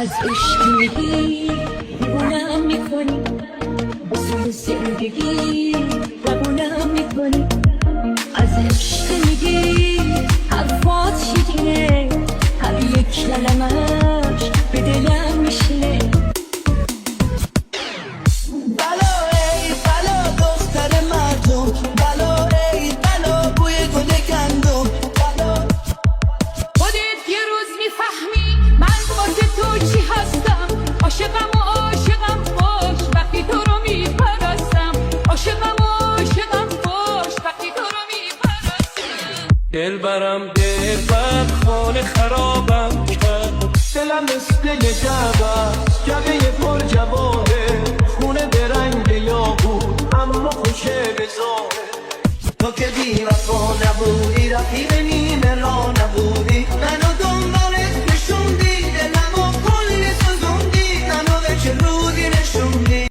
از عشق میگی دیوونم میکنی واسه زندگی قبولم میکنی از عشق میگی حرفات شیرینه هر یک کلمش به دلم میشینه بلا ای بلا دختر مردم بلا ای بلا بوی گل گندم بلا خودت یه روز میفهمی من واسه تو چی هستم عاشقم و عاشقم باش وقتی تو رو میپرستم عاشقم و عاشقم باش وقتی تو رو میپرستم دلبرم دلبر خانه خرابم کرد دلم مثل یه جعبه جعبه پر جواهه خونه به رنگ یاقوت اما خوشه به ظاهر تو که بی وفا نبودی رفیق نیمه را نبودی